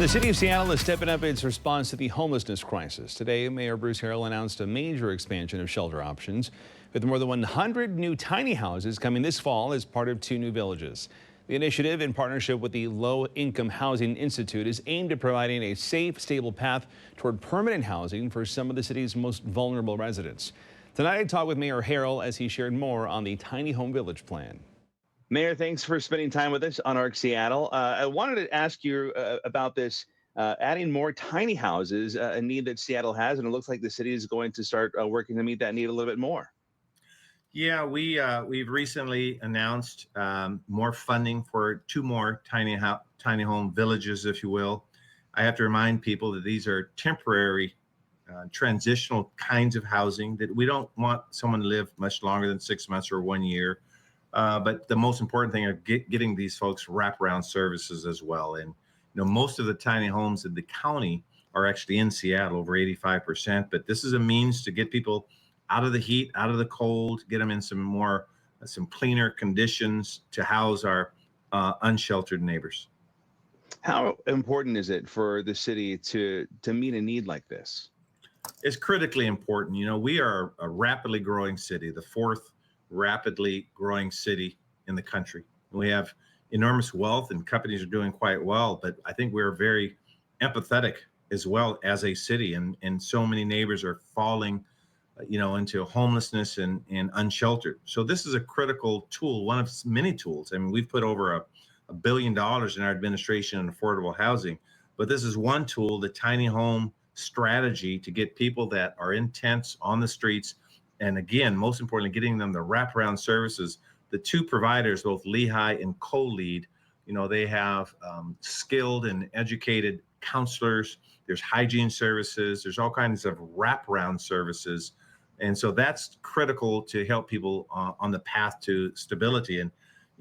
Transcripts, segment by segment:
The city of Seattle is stepping up its response to the homelessness crisis. Today, Mayor Bruce Harrell announced a major expansion of shelter options, with more than 100 new tiny houses coming this fall as part of 2 new villages. The initiative, in partnership with the Low Income Housing Institute, is aimed at providing a safe, stable path toward permanent housing for some of the city's most vulnerable residents. Tonight, I talked with Mayor Harrell as he shared more on the Tiny Home Village plan. Mayor, thanks for spending time with us on ARC Seattle. I wanted to ask you about this, adding more tiny houses, a need that Seattle has, and it looks like the city is going to start working to meet that need a little bit more. Yeah, we've recently announced more funding for 2 more tiny home villages, if you will. I have to remind people that these are temporary, transitional kinds of housing that we don't want someone to live much longer than 6 months or 1 year. But the most important thing are getting these folks wraparound services as well. And most of the tiny homes in the county are actually in Seattle, over 85%. But this is a means to get people out of the heat, out of the cold, get them in some cleaner conditions to house our unsheltered neighbors. How important is it for the city to meet a need like this? It's critically important. We are a rapidly growing city, the 4th rapidly growing city in the country. We have enormous wealth and companies are doing quite well, but I think we're very empathetic as well as a city, and so many neighbors are falling into homelessness and unsheltered. So this is a critical tool, one of many tools. I mean, we've put over $1 billion in our administration in affordable housing, but this is one tool, the tiny home strategy, to get people that are in tents on the streets. And again, most importantly, getting them the wraparound services. The 2 providers, both Lehigh and Co-Lead, they have skilled and educated counselors. There's hygiene services. There's all kinds of wraparound services. And so that's critical to help people on the path to stability. And,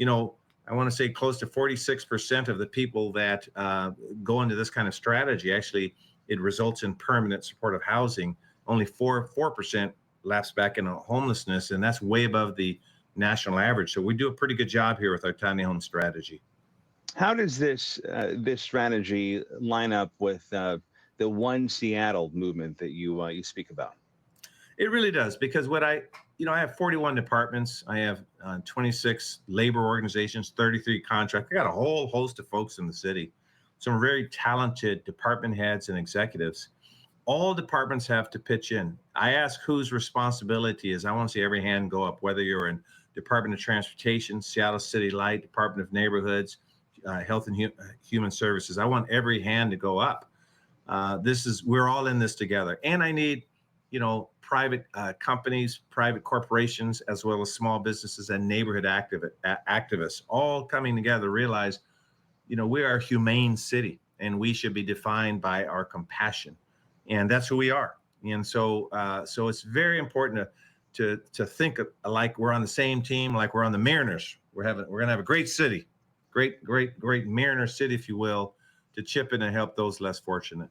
I want to say close to 46% of the people that go into this kind of strategy, actually, it results in permanent supportive housing. Only 4% lapse back into homelessness, and that's way above the national average. So we do a pretty good job here with our tiny home strategy. How does this strategy line up with the One Seattle movement that you speak about? It really does, because I have 41 departments. I have 26 labor organizations, 33 contracts. I got a whole host of folks in the city, some very talented department heads and executives. All departments have to pitch in. I ask whose responsibility is. I want to see every hand go up, whether you're in Department of Transportation, Seattle City Light, Department of Neighborhoods, Health and Human Services. I want every hand to go up. We're all in this together. And I need, private companies, private corporations, as well as small businesses and neighborhood activists all coming together, realize, we are a humane city and we should be defined by our compassion. And that's who we are. And so it's very important to think like we're on the same team, like we're on the Mariners. We're going to have a great city, great Mariner city, if you will, to chip in and help those less fortunate.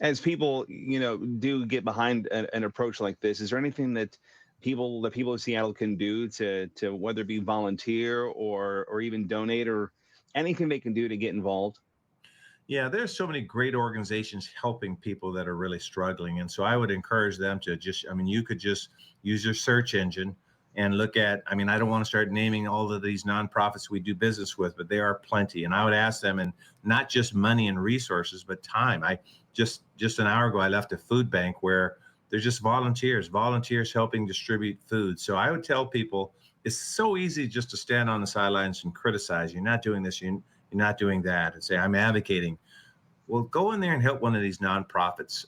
As people, do get behind an approach like this, is there anything that the people of Seattle can do to whether it be volunteer or even donate, or anything they can do to get involved? Yeah, there's so many great organizations helping people that are really struggling. And so I would encourage them to you could just use your search engine and look at, I don't want to start naming all of these nonprofits we do business with, but there are plenty. And I would ask them, and not just money and resources, but time. Just an hour ago, I left a food bank where there's just volunteers helping distribute food. So I would tell people, it's so easy just to stand on the sidelines and criticize. You're not doing this. You're not doing that, and say, I'm advocating. Well, go in there and help one of these nonprofits.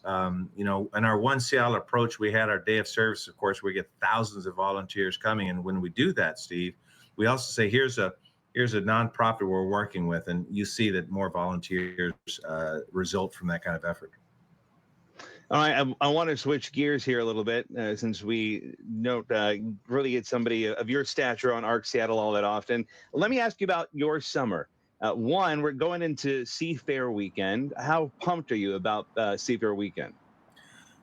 In our One Seattle approach, we had our day of service. Of course, we get thousands of volunteers coming. And when we do that, Steve, we also say, here's a nonprofit we're working with. And you see that more volunteers result from that kind of effort. All right, I want to switch gears here a little bit, since we don't really get somebody of your stature on ARC Seattle all that often. Let me ask you about your summer. One, we're going into Seafair Weekend. How pumped are you about Seafair Weekend?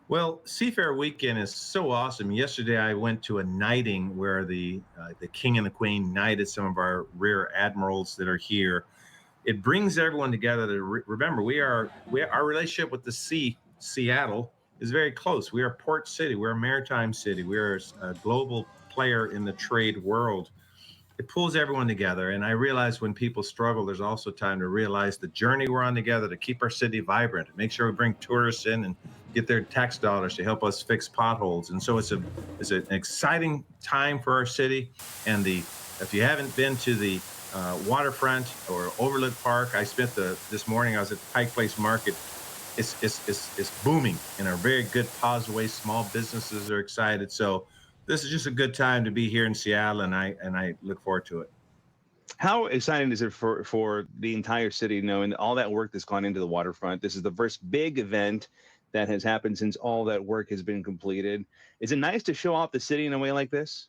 Well, Seafair Weekend is so awesome. Yesterday, I went to a knighting where the King and the Queen knighted some of our rear admirals that are here. it brings everyone together to remember our relationship with the sea, Seattle, is very close. We are a port city. We're a maritime city. We're a global player in the trade world. It pulls everyone together. And I realize when people struggle, there's also time to realize the journey we're on together to keep our city vibrant, make sure we bring tourists in and get their tax dollars to help us fix potholes. And so it's an exciting time for our city. And if you haven't been to the Waterfront or Overlook Park, I spent this morning. I was at the Pike Place Market. It's booming in a very good, positive way. Small businesses are excited. So this is just a good time to be here in Seattle, and I look forward to it. How exciting is it for the entire city, knowing all that work that's gone into the waterfront? This is the first big event that has happened since all that work has been completed. Is it nice to show off the city in a way like this?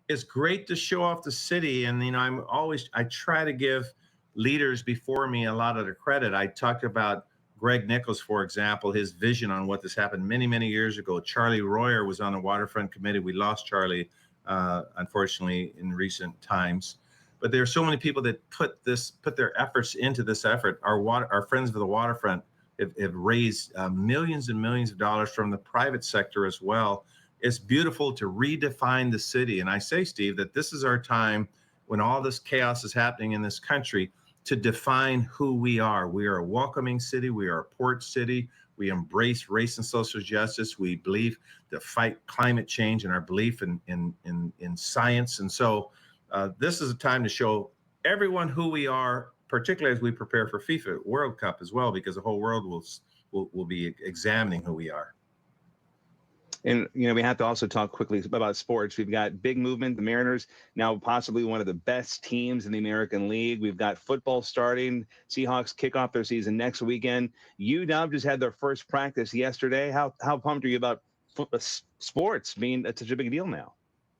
It's great to show off the city, and I try to give leaders before me a lot of the credit. I talked about Greg Nichols, for example, his vision on what this happened many years ago. Charlie Royer was on the Waterfront Committee. We lost Charlie, unfortunately, in recent times. But there are so many people that put their efforts into this effort. Our friends of the Waterfront have raised millions and millions of dollars from the private sector as well. It's beautiful to redefine the city. And I say, Steve, that this is our time when all this chaos is happening in this country to define who we are. We are a welcoming city. We are a port city. We embrace race and social justice. We believe to fight climate change and our belief in science. And so this is a time to show everyone who we are, particularly as we prepare for FIFA World Cup as well, because the whole world will be examining who we are. And, we have to also talk quickly about sports. We've got big movement. The Mariners now possibly one of the best teams in the American League. We've got football starting. Seahawks kick off their season next weekend. UW just had their first practice yesterday. How pumped are you about sports being such a big deal now?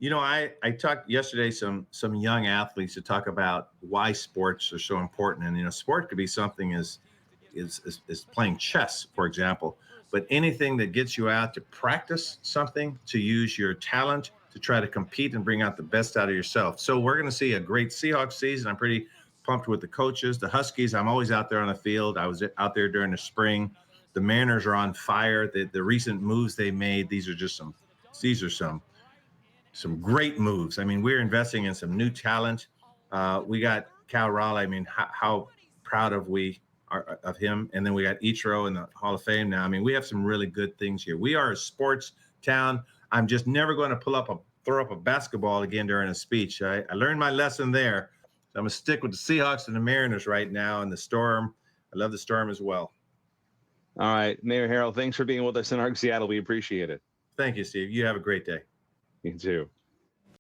I talked yesterday some young athletes to talk about why sports are so important. And, sport could be something is playing chess, for example. But anything that gets you out to practice something, to use your talent, to try to compete and bring out the best out of yourself. So we're going to see a great Seahawks season. I'm pretty pumped with the coaches. The Huskies, I'm always out there on the field. I was out there during the spring. The Mariners are on fire. The recent moves they made, these are some great moves. I mean, we're investing in some new talent. We got Cal Raleigh. I mean, how proud of him. And then we got Ichiro in the Hall of Fame now. I mean, we have some really good things here. We are a sports town. I'm just never going to throw up a basketball again during a speech. I learned my lesson there. So I'm going to stick with the Seahawks and the Mariners right now, and the Storm. I love the Storm as well. All right, Mayor Harrell, thanks for being with us in Seattle. We appreciate it. Thank you, Steve. You have a great day. You too.